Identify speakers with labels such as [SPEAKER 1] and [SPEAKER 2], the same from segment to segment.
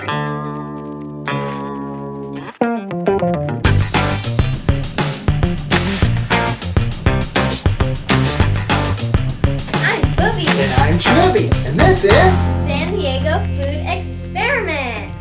[SPEAKER 1] Bubby.
[SPEAKER 2] And I'm Shnuby, and this is
[SPEAKER 1] San Diego Food Experiment.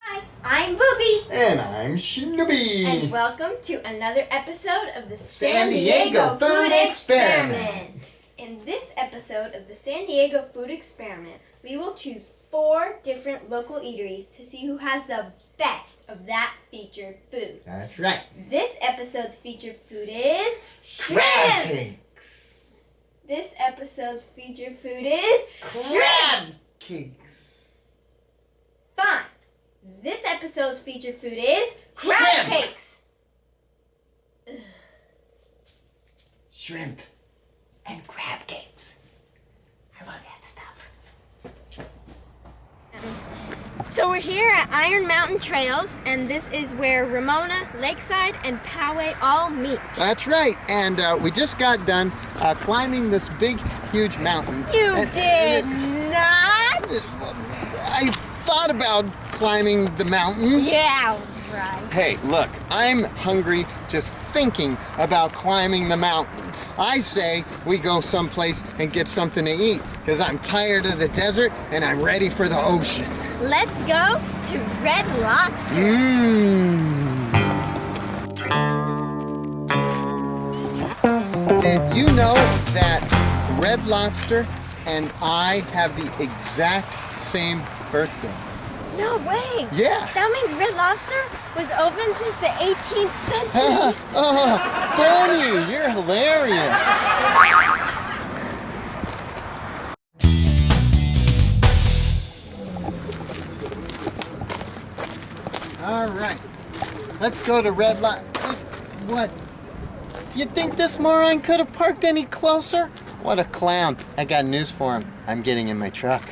[SPEAKER 1] Hi, I'm Bubby.
[SPEAKER 2] and I'm Shnuby.
[SPEAKER 1] And welcome to another episode of the
[SPEAKER 2] San Diego Food Experiment.
[SPEAKER 1] In this episode of the San Diego Food Experiment, we will choose 4 different local eateries to see who has the best of that featured food.
[SPEAKER 2] That's right.
[SPEAKER 1] This episode's featured food is
[SPEAKER 2] Crab
[SPEAKER 1] shrimp.
[SPEAKER 2] cakes.
[SPEAKER 1] This episode's featured food is
[SPEAKER 2] Crab cakes.
[SPEAKER 1] Fun. This episode's featured food is crab
[SPEAKER 2] Shrimp.
[SPEAKER 1] cakes.
[SPEAKER 2] Shrimp and crab cakes. I love that stuff.
[SPEAKER 1] So we're here at Iron Mountain Trails, and this is where Ramona, Lakeside, and Poway all meet.
[SPEAKER 2] That's right, and we just got done climbing this big, huge mountain.
[SPEAKER 1] You
[SPEAKER 2] And-
[SPEAKER 1] did not?
[SPEAKER 2] I thought about climbing the mountain.
[SPEAKER 1] Yeah, right.
[SPEAKER 2] Hey, look, I'm hungry just thinking about climbing the mountain. I say we go someplace and get something to eat, because I'm tired of the desert and I'm ready for the ocean.
[SPEAKER 1] Let's go to Red Lobster.
[SPEAKER 2] Did you know that Red Lobster and I have the exact same birthday?
[SPEAKER 1] No way.
[SPEAKER 2] Yeah.
[SPEAKER 1] That means Red Lobster was open since the 18th century.
[SPEAKER 2] Funny, you're hilarious. All right, let's go to Red Lobster. What? You think this moron could have parked any closer? What a clown. I got news for him. I'm getting in my truck.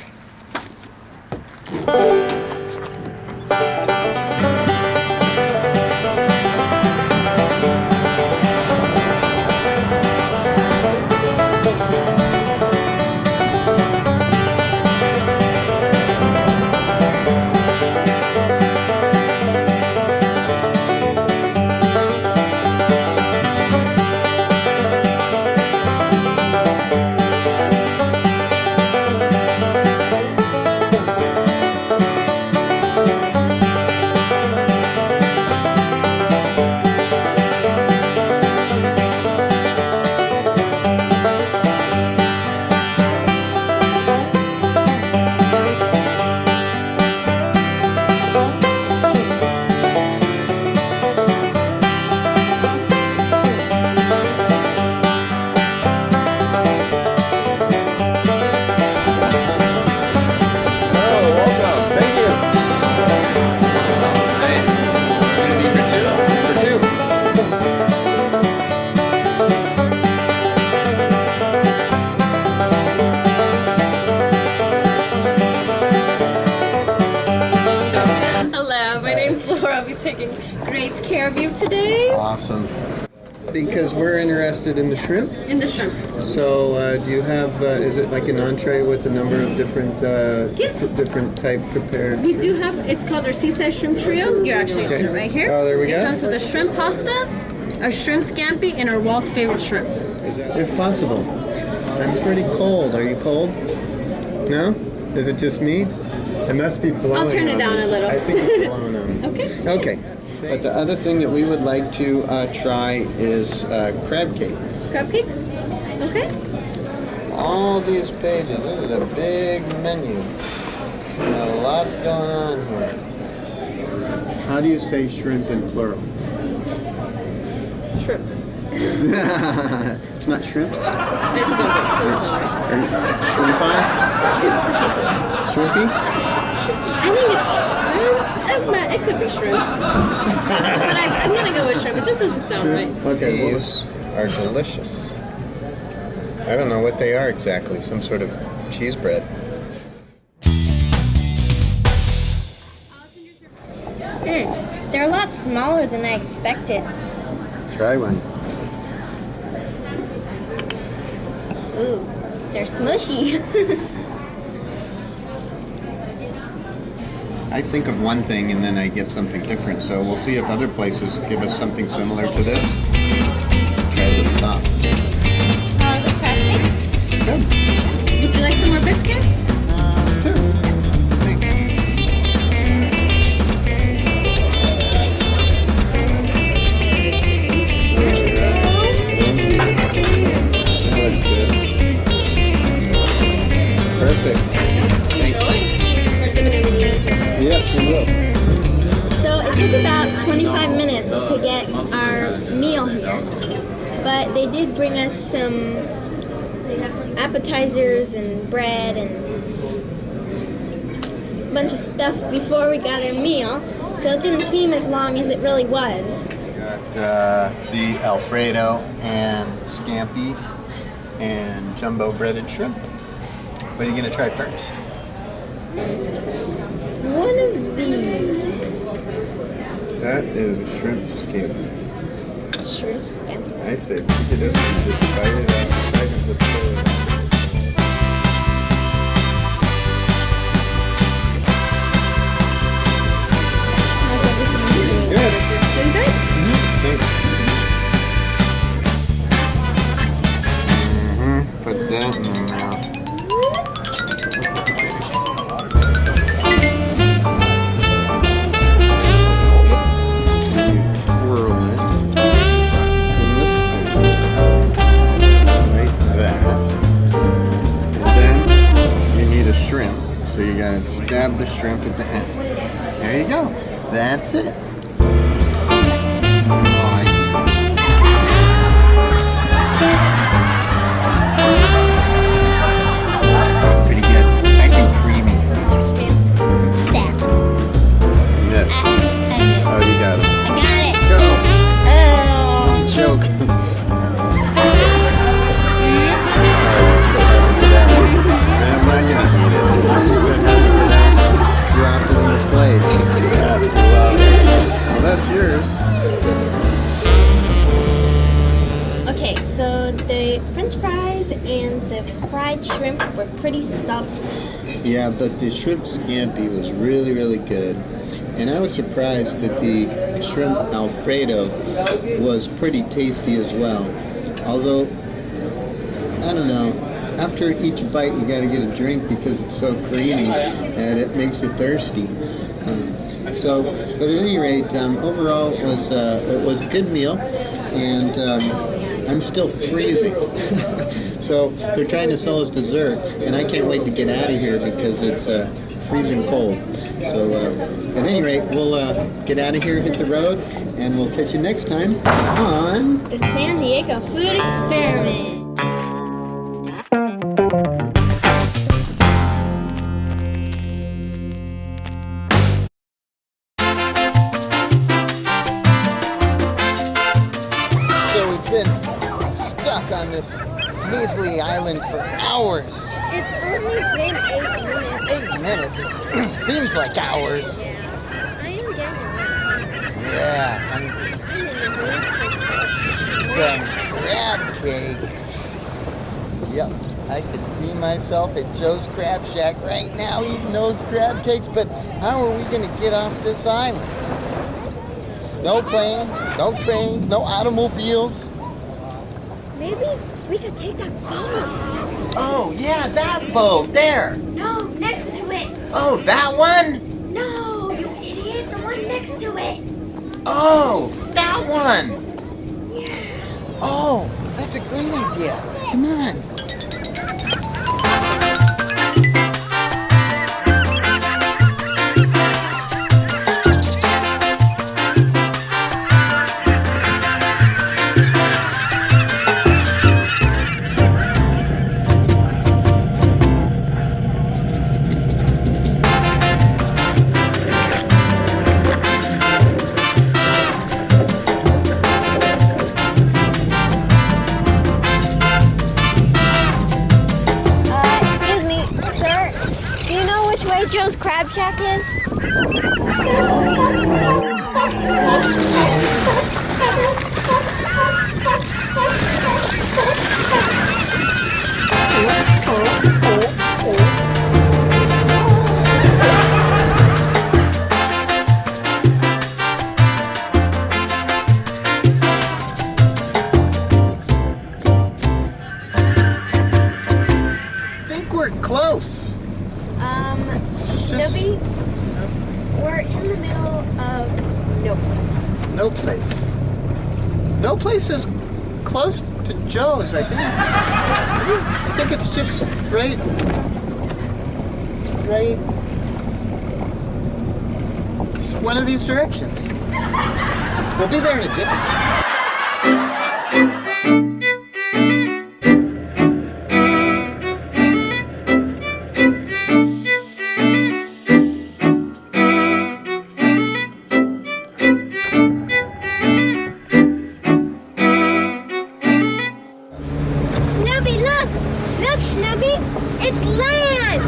[SPEAKER 3] Taking great care of you today.
[SPEAKER 2] Awesome. Because we're interested in the shrimp.
[SPEAKER 3] In the shrimp.
[SPEAKER 2] So, do you have? Is it like an entree with a number of different,
[SPEAKER 3] Yes.
[SPEAKER 2] different type prepared?
[SPEAKER 3] We do have. It's called our Seaside Shrimp Trio. You're actually on it right here.
[SPEAKER 2] Oh, there we go.
[SPEAKER 3] It comes with a shrimp pasta, a shrimp scampi, and our Walt's favorite shrimp.
[SPEAKER 2] If possible. I'm pretty cold. Are you cold? No? Is it just me? It must be blowing.
[SPEAKER 3] I'll turn it
[SPEAKER 2] on
[SPEAKER 3] down
[SPEAKER 2] me.
[SPEAKER 3] a little.
[SPEAKER 2] I think it's blowing on me.
[SPEAKER 3] Okay.
[SPEAKER 2] Okay. But the other thing that we would like to try is crab cakes.
[SPEAKER 3] Crab cakes. Okay.
[SPEAKER 2] All these pages. This is a big menu. Lots going on here. How do you say shrimp in plural?
[SPEAKER 3] Shrimp.
[SPEAKER 2] It's not shrimps?
[SPEAKER 3] Shrimpy.
[SPEAKER 2] Shrimpy?
[SPEAKER 3] I think it's shrimp. It could be shrimps. But I'm gonna go with shrimp. It just doesn't sound right.
[SPEAKER 2] Okay. These are delicious. I don't know what they are exactly. Some sort of cheese bread.
[SPEAKER 1] They're a lot smaller than I expected.
[SPEAKER 2] Try one.
[SPEAKER 1] Ooh, they're smushy.
[SPEAKER 2] I think of one thing and then I get something different. So we'll see if other places give us something similar to this. Try this sauce.
[SPEAKER 3] The crab cakes.
[SPEAKER 2] Good.
[SPEAKER 3] Would you like some more biscuits?
[SPEAKER 2] Sure. Thanks. That looks good. Perfect. Thanks.
[SPEAKER 3] Or 7 in the
[SPEAKER 2] Yes, we will.
[SPEAKER 1] So it took about 25 minutes to get our meal here, but they did bring us some appetizers and bread and a bunch of stuff before we got our meal, so it didn't seem as long as it really was.
[SPEAKER 2] Got the Alfredo and scampi and jumbo breaded shrimp. What are you gonna try first?
[SPEAKER 1] One of these
[SPEAKER 2] That is a shrimp scampi.
[SPEAKER 1] shrimp scampi.
[SPEAKER 2] I say pick it up and just bite it out right in the throat. Good. Thanks. Put that in your mouth. You twirl it in this like that. And then you need a shrimp, so you gotta stab the shrimp at the end. There you go. That's it. Pretty good. Nice and creamy.
[SPEAKER 1] Stab.
[SPEAKER 2] Yes. Oh, you got it.
[SPEAKER 1] I got it.
[SPEAKER 2] Go.
[SPEAKER 1] Oh.
[SPEAKER 2] Choke. I'm not gonna eat it. I'm just gonna have it dropped in your plate. That's lovely. Well, that's yours.
[SPEAKER 1] Okay, so the french fries and the fried shrimp were pretty salty.
[SPEAKER 2] Yeah, but the shrimp scampi was really, really good. And I was surprised that the shrimp Alfredo was pretty tasty as well. Although, I don't know, after each bite you gotta get a drink because it's so creamy and it makes you thirsty. But at any rate, overall it was a good meal, and I'm still freezing. So they're trying to sell us dessert, and I can't wait to get out of here because it's freezing cold. So at any rate, we'll get out of here, hit the road, and we'll catch you next time on
[SPEAKER 1] The San Diego Food Experiment.
[SPEAKER 2] So we've been stuck on this measly island for hours.
[SPEAKER 1] It's only been 8 minutes.
[SPEAKER 2] 8 minutes? It seems like hours.
[SPEAKER 1] I am getting
[SPEAKER 2] Yeah,
[SPEAKER 1] I'm in the mood for some
[SPEAKER 2] some crab cakes. Yep, I could see myself at Joe's Crab Shack right now eating those crab cakes, but how are we going to get off this island? No planes, no trains, no automobiles.
[SPEAKER 1] Maybe we could take that boat.
[SPEAKER 2] Oh, yeah, that boat, there.
[SPEAKER 4] No, next to it.
[SPEAKER 2] Oh, that one?
[SPEAKER 4] No, you idiot. The one next to it.
[SPEAKER 2] Oh, that one.
[SPEAKER 4] Yeah.
[SPEAKER 2] Oh, that's a great idea. Come on.
[SPEAKER 1] Excuse me, sir. Do you know which way Joe's Crab Shack is?
[SPEAKER 2] place is close to Joe's, I think. I think it's just right. It's one of these directions. We'll be there in a jiffy.
[SPEAKER 1] Shnuby, look! Look, Shnuby! It's land!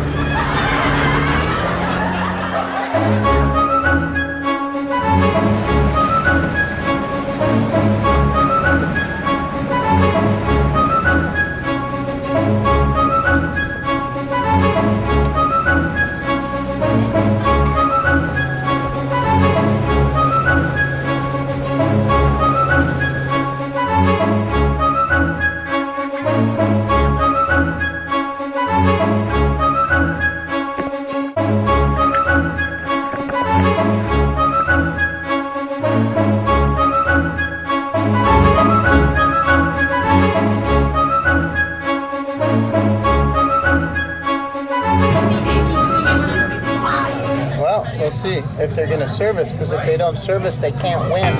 [SPEAKER 2] Well, we'll see if they're going to service, because if they don't service, they can't win.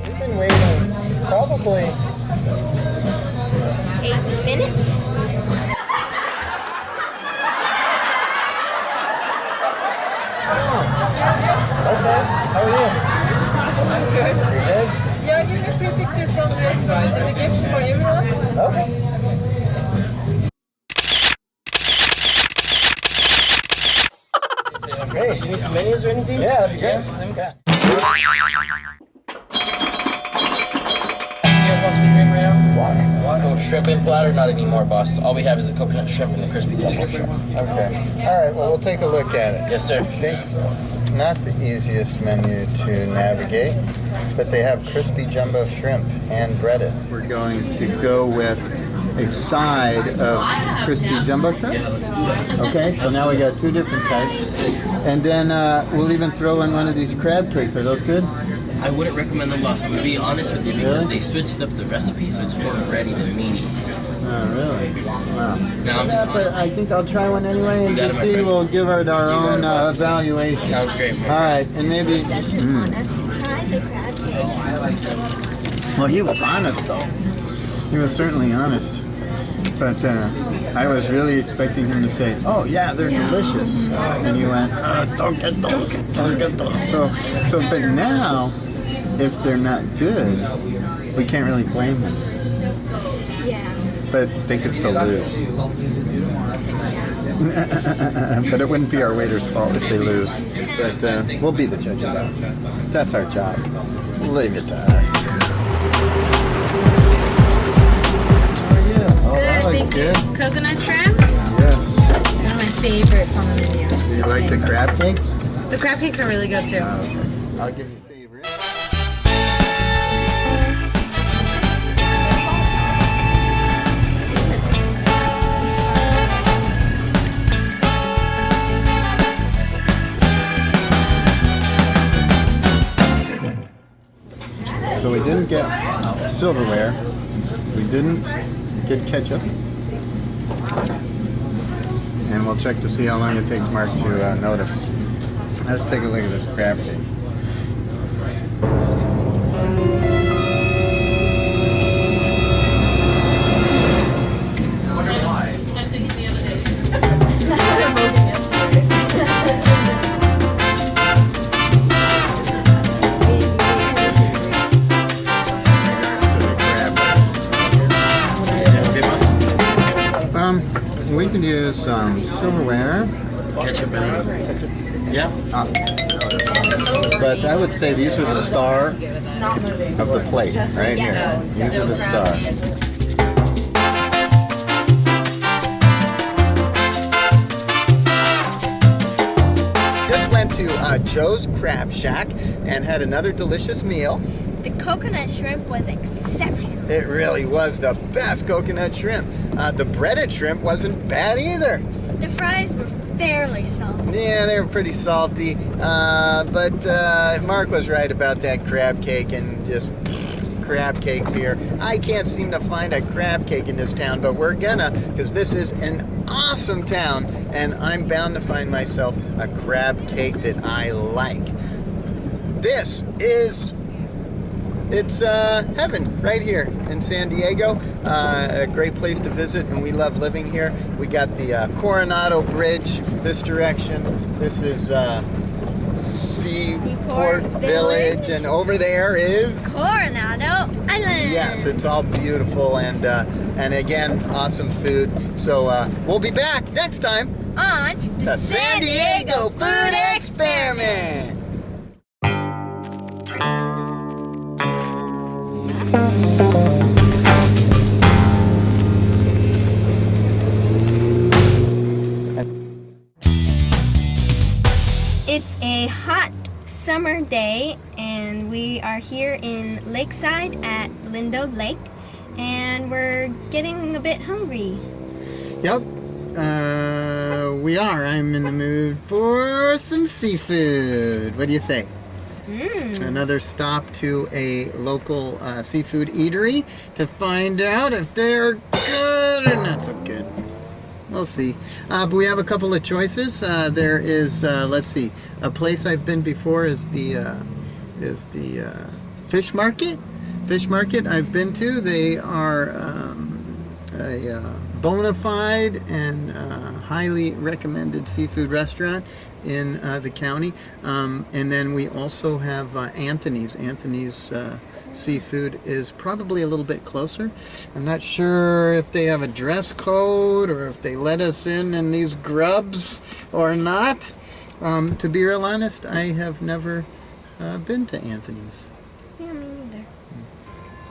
[SPEAKER 2] We've been waiting probably
[SPEAKER 1] 8 minutes?
[SPEAKER 2] Okay, how are you?
[SPEAKER 5] I'm good.
[SPEAKER 2] You good?
[SPEAKER 5] Yeah, I'm giving a free picture from the restaurant as a gift for everyone.
[SPEAKER 2] Okay.
[SPEAKER 6] Hey, you need some menus or anything?
[SPEAKER 2] Yeah, that'd be great. Okay.
[SPEAKER 6] You want some green right now? Water. Oh, shrimp in platter? Not anymore, boss. All we have is the coconut shrimp and the crispy jumbo shrimp.
[SPEAKER 2] Okay. All right, well, we'll take a look at it.
[SPEAKER 6] Yes, sir.
[SPEAKER 2] It's not the easiest menu to navigate, but they have crispy jumbo shrimp and breaded. We're going to go with a side of crispy jumbo shrimp.
[SPEAKER 6] Yeah, let's do that.
[SPEAKER 2] Okay, so now we got 2 different types. And then we'll even throw in one of these crab cakes. Are those good?
[SPEAKER 6] I wouldn't recommend them, boss. I'm going to be honest with you because
[SPEAKER 2] Really?
[SPEAKER 6] they switched up the recipe so it's more bready than meaty.
[SPEAKER 2] Oh, really? Wow.
[SPEAKER 6] No, I'm just
[SPEAKER 2] But I think I'll try one anyway, and
[SPEAKER 6] You got
[SPEAKER 2] just
[SPEAKER 6] it, my
[SPEAKER 2] see,
[SPEAKER 6] friend.
[SPEAKER 2] we'll give it our
[SPEAKER 6] You got
[SPEAKER 2] own
[SPEAKER 6] it, boss.
[SPEAKER 2] evaluation.
[SPEAKER 6] Sounds great, man.
[SPEAKER 2] All right, and maybe...
[SPEAKER 1] Want us to try the crab cakes?
[SPEAKER 2] Well, he was honest, though. He was certainly honest. But I was really expecting him to say, "Oh yeah, they're delicious," and he went, "Don't get those, don't get those." So, but now, if they're not good, we can't really blame him.
[SPEAKER 1] Yeah.
[SPEAKER 2] But they could still lose. But it wouldn't be our waiter's fault if they lose. But we'll be the judge of that. That's our job. Leave it to us. Oh, that looks good.
[SPEAKER 3] Coconut shrimp?
[SPEAKER 2] Yes.
[SPEAKER 3] One of my favorites on the menu.
[SPEAKER 2] Do you like the crab cakes?
[SPEAKER 3] The crab cakes are really good too.
[SPEAKER 2] Okay. I'll give you favorite. So we didn't get silverware. We didn't get ketchup. And we'll check to see how long it takes Mark to notice. Let's take a look at this crab cake. We could use some silverware.
[SPEAKER 6] Ketchup and yeah.
[SPEAKER 2] Awesome. But I would say these are the star of the plate, right here. These are the star. Just went to Joe's Crab Shack and had another delicious meal.
[SPEAKER 1] The coconut shrimp was exceptional.
[SPEAKER 2] It really was the best coconut shrimp. The breaded shrimp wasn't bad either.
[SPEAKER 1] The fries were Fairly salty.
[SPEAKER 2] Yeah, they were pretty salty. But Mark was right about that crab cake, and just crab cakes here. I can't seem to find a crab cake in this town, but we're gonna, because this is an awesome town, and I'm bound to find myself a crab cake that I like. It's heaven right here in San Diego. A great place to visit, and we love living here. We got the Coronado Bridge this direction. This is Seaport Village, and over there is
[SPEAKER 1] Coronado Island.
[SPEAKER 2] Yes, it's all beautiful, and again, awesome food. So we'll be back next time
[SPEAKER 1] On
[SPEAKER 2] the San Diego Food Experiment.
[SPEAKER 1] It's a hot summer day, and we are here in Lakeside at Lindo Lake, and we're getting a bit hungry.
[SPEAKER 2] Yep, we are. I'm in the mood for some seafood. What do you say? Another stop to a local seafood eatery to find out if they're good or not so good. We'll see. But we have a couple of choices. There is, let's see, a place I've been before is the fish market. Fish market I've been to. They are a bona fide and highly recommended seafood restaurant in the county. And then we also have Anthony's. Anthony's Seafood is probably a little bit closer. I'm not sure if they have a dress code or if they let us in these grubs or not. To be real honest, I have never been to Anthony's.
[SPEAKER 1] Yeah, me neither.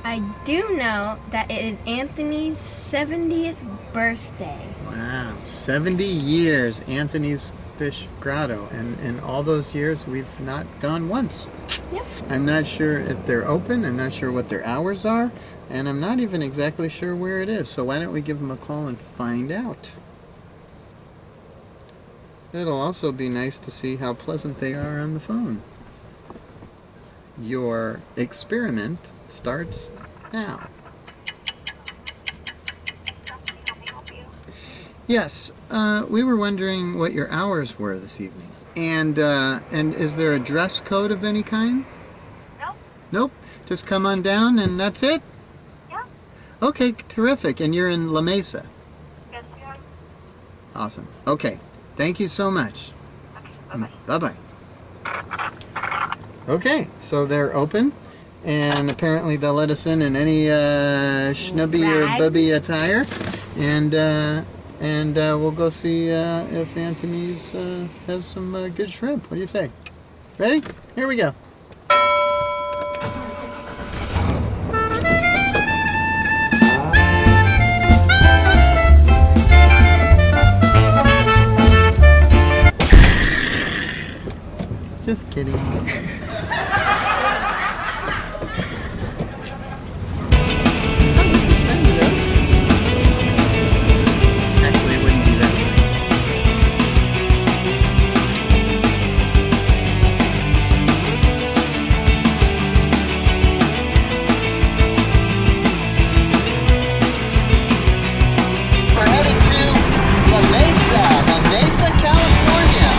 [SPEAKER 1] I do know that it is Anthony's 70th birthday.
[SPEAKER 2] Wow, 70 years, Anthony's Fish Grotto, and in all those years we've not gone once.
[SPEAKER 1] Yep.
[SPEAKER 2] I'm not sure if they're open, I'm not sure what their hours are, and I'm not even exactly sure where it is, so why don't we give them a call and find out. It'll also be nice to see how pleasant they are on the phone. Your experiment starts now. Yes, we were wondering what your hours were this evening. And is there a dress code of any kind?
[SPEAKER 7] Nope.
[SPEAKER 2] Nope. Just come on down and that's it?
[SPEAKER 7] Yeah.
[SPEAKER 2] Okay, terrific. And you're in La Mesa?
[SPEAKER 7] Yes, we are.
[SPEAKER 2] Awesome. Okay. Thank you so much.
[SPEAKER 7] Okay, bye-bye.
[SPEAKER 2] Bye-bye. Okay, so they're open. And apparently they'll let us in any Shnuby or Bubby attire. And we'll go see if Anthony's has some good shrimp. What do you say? Ready? Here we go. Just kidding. Actually, it wouldn't be that way. We're heading to La Mesa, California.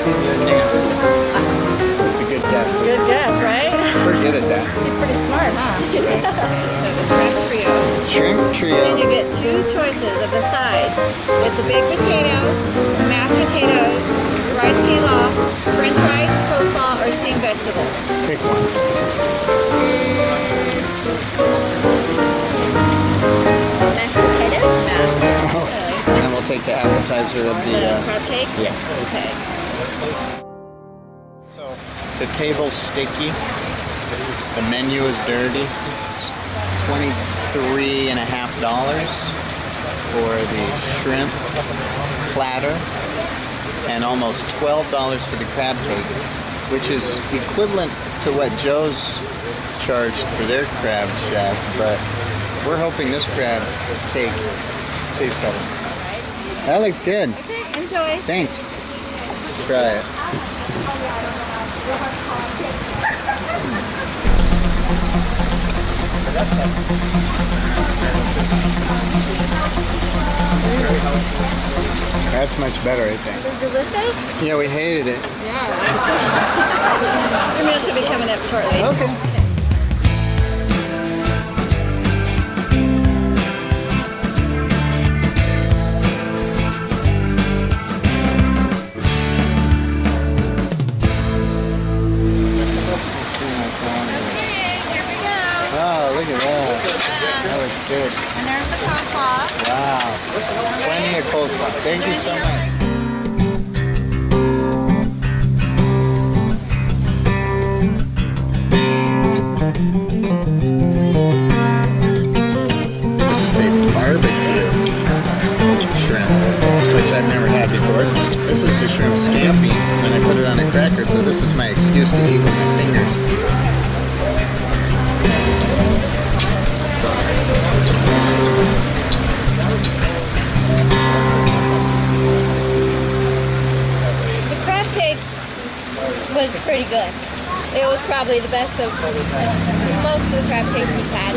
[SPEAKER 2] Nancy, you're Nancy. It's a good guess.
[SPEAKER 3] Good guess, right?
[SPEAKER 2] We're good at that.
[SPEAKER 3] He's pretty smart, huh? The shrimp trio.
[SPEAKER 2] Shrimp
[SPEAKER 3] And
[SPEAKER 2] trio.
[SPEAKER 3] you get two choices of the sides. It's a baked potato, mashed potatoes, rice pilaf, french fries, coleslaw, or steamed vegetables.
[SPEAKER 2] Pick one.
[SPEAKER 1] Mashed potatoes?
[SPEAKER 2] And we'll take the appetizer of
[SPEAKER 3] The
[SPEAKER 2] the.
[SPEAKER 3] crab cake?
[SPEAKER 2] Yeah.
[SPEAKER 3] Okay.
[SPEAKER 2] So the table's sticky. The menu is dirty. It's $23.50 for the shrimp platter, and almost $12 for the crab cake, which is equivalent to what Joe's charged for their crab shack, but we're hoping this crab cake tastes better. That looks good.
[SPEAKER 3] Okay, enjoy.
[SPEAKER 2] Thanks. Let's try it. That's much better, I think.
[SPEAKER 3] Is it delicious?
[SPEAKER 2] Yeah, we hated it.
[SPEAKER 3] Yeah. Your meal should be coming up shortly.
[SPEAKER 2] Okay. Oh, look at that. That was good.
[SPEAKER 3] And there's the coleslaw.
[SPEAKER 2] Wow. Plenty of coleslaw. Thank you so much. This is a barbecue shrimp, which I've never had before. This is the shrimp scampi, and I put it on a cracker, so this is my excuse to eat with my fingers.
[SPEAKER 3] The crab cake was pretty good. It was probably the best of most of the crab cakes we've had.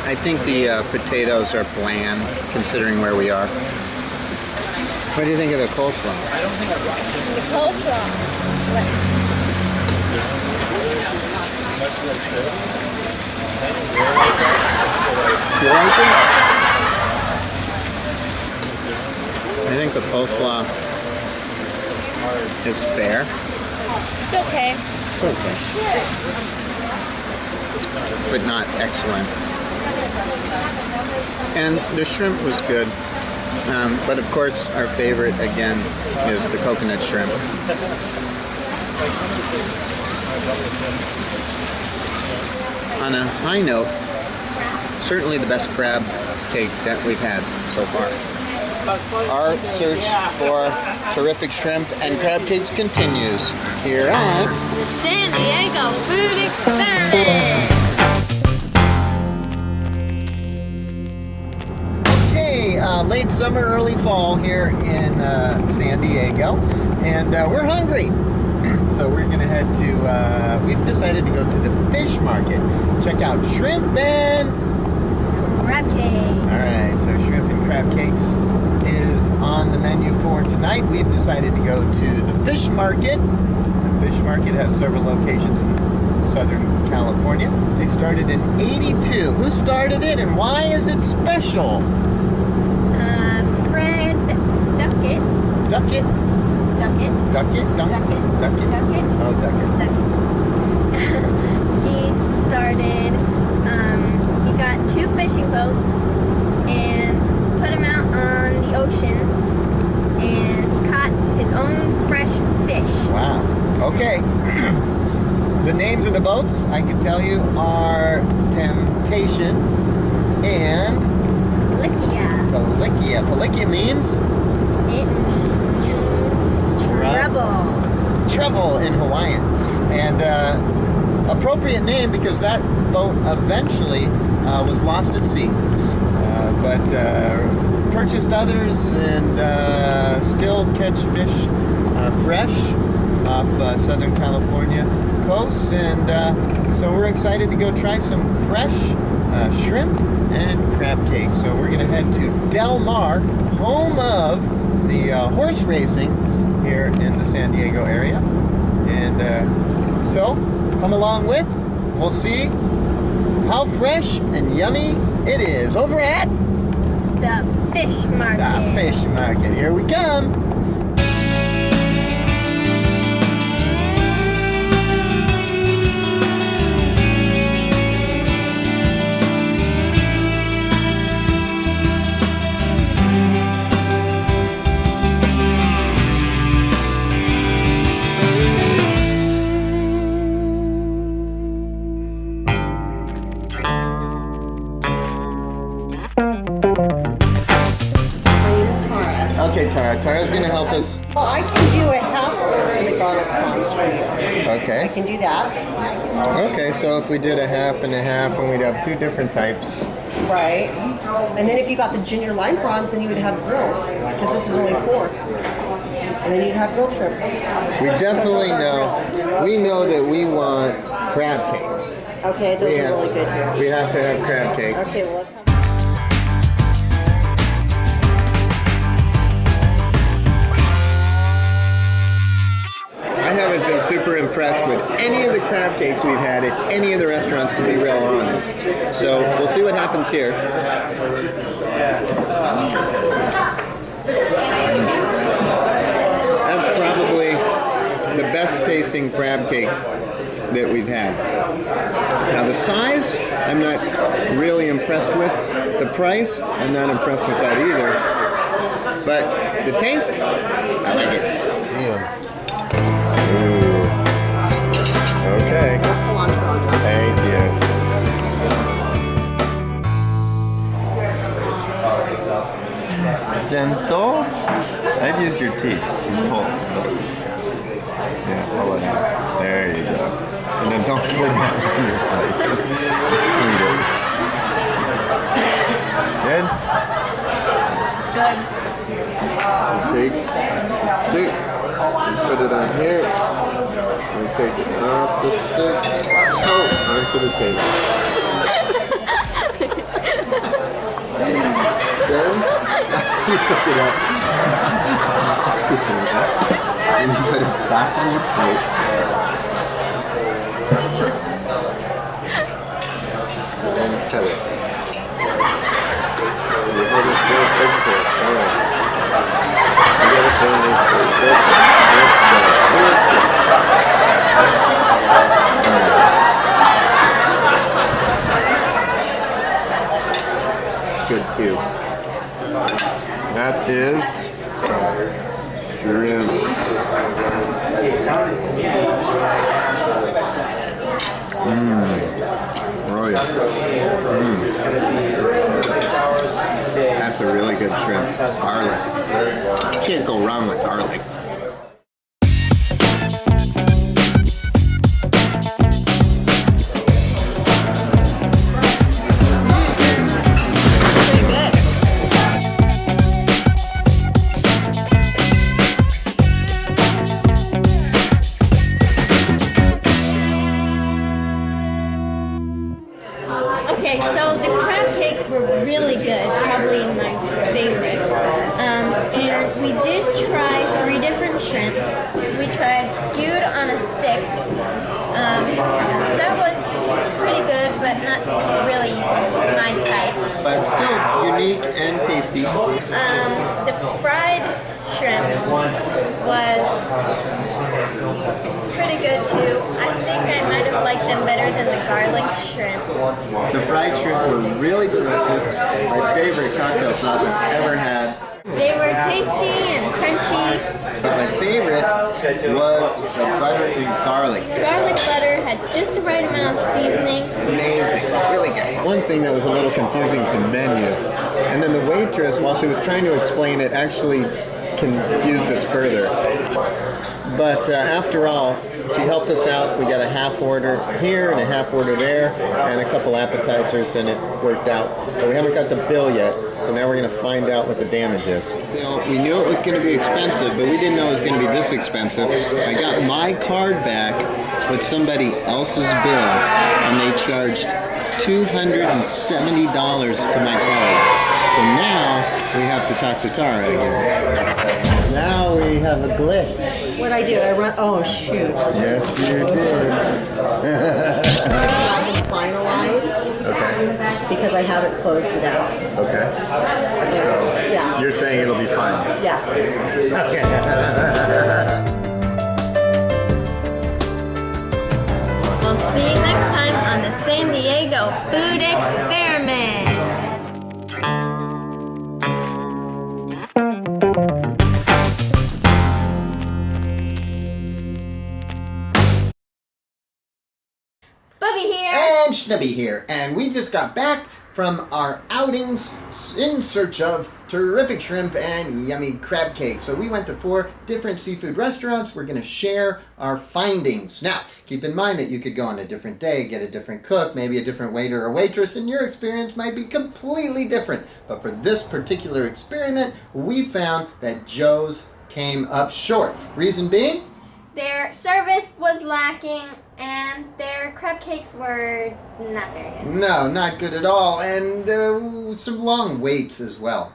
[SPEAKER 2] I think the potatoes are bland, considering where we are. What do you think of the coleslaw?
[SPEAKER 3] The coleslaw.
[SPEAKER 2] You like it? I think the coleslaw is fair.
[SPEAKER 3] It's okay.
[SPEAKER 2] It's okay. But not excellent. And the shrimp was good. But of course, our favorite, again, is the coconut shrimp. On a high note, certainly the best crab cake that we've had so far. Our search for terrific shrimp and crab cakes continues here on
[SPEAKER 1] The San Diego Food Experiment.
[SPEAKER 2] Okay, late summer, early fall here in San Diego, and we're hungry. So we're gonna head to, we've decided to go to the fish market. Check out shrimp and
[SPEAKER 1] Crab cake.
[SPEAKER 2] Alright, so shrimp and crab cakes is on the menu for tonight. We've decided to go to the fish market. The fish market has several locations in Southern California. They started in '82. Who started it and why is it special?
[SPEAKER 1] Fred Duckett.
[SPEAKER 2] Duckett?
[SPEAKER 1] Duckett.
[SPEAKER 2] Duckett?
[SPEAKER 1] Duckett.
[SPEAKER 2] Duckett?
[SPEAKER 1] Duckett.
[SPEAKER 2] Oh, Duckett.
[SPEAKER 1] Duckett. He started, he got 2 fishing boats and put them out on the ocean, and he caught his own fresh fish.
[SPEAKER 2] Wow. Okay. The names of the boats, I can tell you, are Temptation and
[SPEAKER 1] Pelikia.
[SPEAKER 2] Pelikia. Pelikia means
[SPEAKER 1] It means trouble.
[SPEAKER 2] trouble in Hawaiian. And appropriate name because that boat eventually was lost at sea. But purchased others and still catch fish fresh. off Southern California coast, and so we're excited to go try some fresh shrimp and crab cakes. So we're gonna head to Del Mar, home of the horse racing here in the San Diego area, and so come along with. We'll see how fresh and yummy it is over at
[SPEAKER 1] The fish market.
[SPEAKER 2] the fish market. Here we come. Okay, Tara's gonna help us.
[SPEAKER 3] Well, I can do a half order of the garlic prawns for you. I
[SPEAKER 2] Okay.
[SPEAKER 3] can do that.
[SPEAKER 2] Okay, so if we did a half and a half, and we'd have two different types.
[SPEAKER 3] Right. And then if you got the ginger lime prawns, then you would have grilled, because this is only pork. And then you'd have grilled shrimp.
[SPEAKER 2] We definitely
[SPEAKER 3] Because those
[SPEAKER 2] know.
[SPEAKER 3] are grilled.
[SPEAKER 2] We know that we want crab cakes.
[SPEAKER 3] Okay, those
[SPEAKER 2] We
[SPEAKER 3] are
[SPEAKER 2] have-
[SPEAKER 3] really good here.
[SPEAKER 2] We have to have crab cakes.
[SPEAKER 3] Okay, well let's have.
[SPEAKER 2] I haven't been super impressed with any of the crab cakes we've had at any of the restaurants, to be real honest. So we'll see what happens here. That's probably the best tasting crab cake that we've had. Now the size, I'm not really impressed with. The price, I'm not impressed with that either. But the taste, I like it. Yeah. Ooh. Okay.
[SPEAKER 3] Cilantro on top.
[SPEAKER 2] Thank you. Gentle. I'd use your teeth and pull. Yeah, pull it out. There you go. And then don't put that on your plate. Just eat it. Good?
[SPEAKER 1] Good.
[SPEAKER 2] You take the stick, and put it on here, and take it off the stick, onto the table. Done? After you cook it up, the table, and you put it back on your plate. And cut it. And you hold it still, big plate. All right. You gotta turn this plate. That's good. That's good. It's good too. That is shrimp. Oh yeah. That's a really good shrimp. Garlic. Can't go wrong with garlic.
[SPEAKER 1] Pretty good. Okay, so the crab cakes were really good, probably my favorite. And we did try 3 different shrimp. We tried skewed on a stick. That was pretty good, but not really my type.
[SPEAKER 2] But still unique and tasty.
[SPEAKER 1] The fried shrimp was pretty good too. I think I might have liked them better than the garlic shrimp.
[SPEAKER 2] The fried shrimp were really delicious. My favorite cocktail sauce I've ever had.
[SPEAKER 1] They were tasty and crunchy.
[SPEAKER 2] But my favorite was the butter and garlic.
[SPEAKER 1] Garlic butter had just the right amount of seasoning.
[SPEAKER 2] Amazing. Really good. One thing that was a little confusing is the menu. And then the waitress, while she was trying to explain it, actually confused us further. But after all, she helped us out. We got a half order here and a half order there and a couple appetizers, and it worked out. But we haven't got the bill yet, So now we're going to find out what the damage is. You know, we knew it was going to be expensive, but we didn't know it was going to be this expensive. I got my card back with somebody else's bill, and they charged $270 to my card. So now we have to talk to Tara again. Now we have a glitch.
[SPEAKER 3] What I do, I run. Oh shoot!
[SPEAKER 2] Yes, you did.
[SPEAKER 3] Hasn't finalized.
[SPEAKER 2] Okay.
[SPEAKER 3] Because I haven't closed it out.
[SPEAKER 2] Okay.
[SPEAKER 3] Yeah.
[SPEAKER 2] You're saying it'll be fine.
[SPEAKER 3] Yeah.
[SPEAKER 2] Okay.
[SPEAKER 1] We'll see you next time on the San Diego Food Experiment. Bubby here.
[SPEAKER 2] And Shnuby here, and we just got back from our outings in search of terrific shrimp and yummy crab cake. So we went to 4 different seafood restaurants. We're going to share our findings. Now, keep in mind that you could go on a different day, get a different cook, maybe a different waiter or waitress, and your experience might be completely different. But for this particular experiment, we found that Joe's came up short. Reason being?
[SPEAKER 1] Their service was lacking and their crab cakes were not very good.
[SPEAKER 2] No, not good at all, and some long waits as well.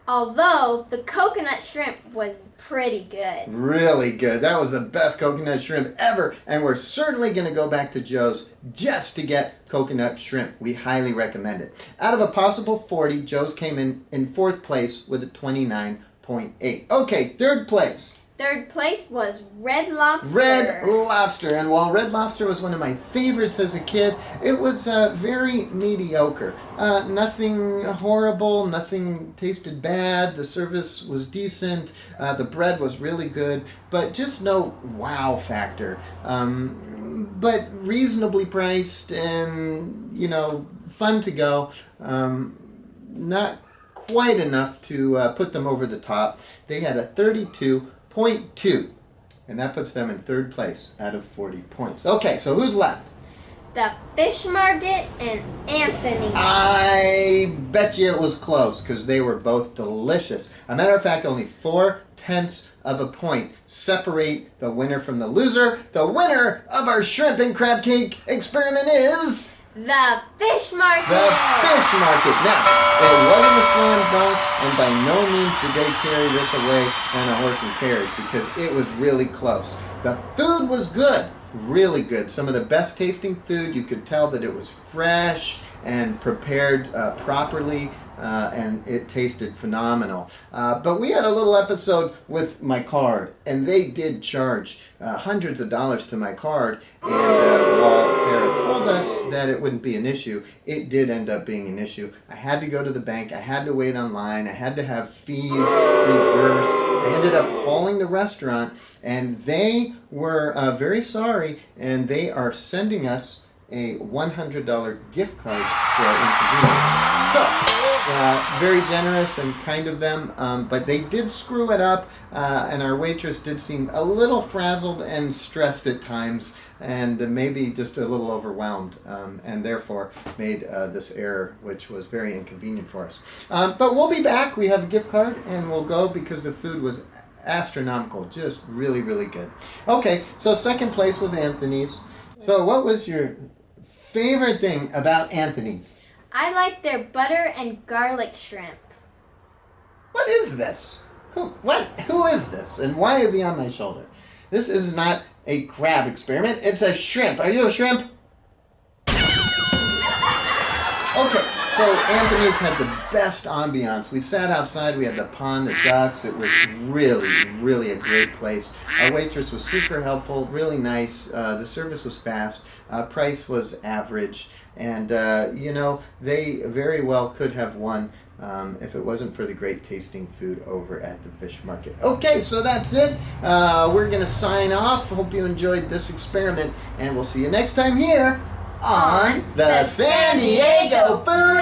[SPEAKER 1] Although the coconut shrimp was pretty good.
[SPEAKER 2] Really good. That was the best coconut shrimp ever, and we're certainly going to go back to Joe's just to get coconut shrimp. We highly recommend it. Out of a possible 40, Joe's came in 4th place with a 29.8. Okay, 3rd place.
[SPEAKER 1] 3rd place was Red Lobster.
[SPEAKER 2] Red Lobster, and while Red Lobster was one of my favorites as a kid, it was very mediocre. Nothing horrible, nothing tasted bad, the service was decent, the bread was really good, but just no wow factor. But reasonably priced and, you know, fun to go. Not quite enough to put them over the top. They had a 32.2, and that puts them in 3rd place out of 40 points. Okay, so who's left?
[SPEAKER 1] The Fish Market and Anthony.
[SPEAKER 2] I bet you it was close because they were both delicious. As a matter of fact, only 4/10 of a point separate the winner from the loser. The winner of our shrimp and crab cake experiment is
[SPEAKER 1] The Fish Market.
[SPEAKER 2] the Fish Market. Now, it wasn't a slam dunk, and by no means did they carry this away on a horse and carriage because it was really close. The food was good. Really good. Some of the best tasting food. You could tell that it was fresh and prepared properly, and it tasted phenomenal. But we had a little episode with my card, and they did charge hundreds of dollars to my card, and while Tara told us that it wouldn't be an issue, it did end up being an issue. I had to go to the bank, I had to wait online, I had to have fees reversed. I ended up calling the restaurant, and they were very sorry, and they are sending us a $100 gift card for our inconvenience. So, very generous and kind of them, but they did screw it up, and our waitress did seem a little frazzled and stressed at times, and maybe just a little overwhelmed, and therefore made this error, which was very inconvenient for us. But we'll be back. We have a gift card, and we'll go because the food was astronomical, just really, really good. Okay, so 2nd place with Anthony's. So what was your favorite thing about Anthony's?
[SPEAKER 1] I like their butter and garlic shrimp.
[SPEAKER 2] What is this? Who is this? And why is he on my shoulder? This is not a crab experiment. It's a shrimp. Are you a shrimp? Okay, so Anthony's had the best ambiance. We sat outside. We had the pond, the ducks. It was really, really a great place. Our waitress was super helpful, really nice. The service was fast. Price was average. And, you know, they very well could have won if it wasn't for the great tasting food over at the Fish Market. Okay, so that's it. We're going to sign off. Hope you enjoyed this experiment, and we'll see you next time here on the San Diego Food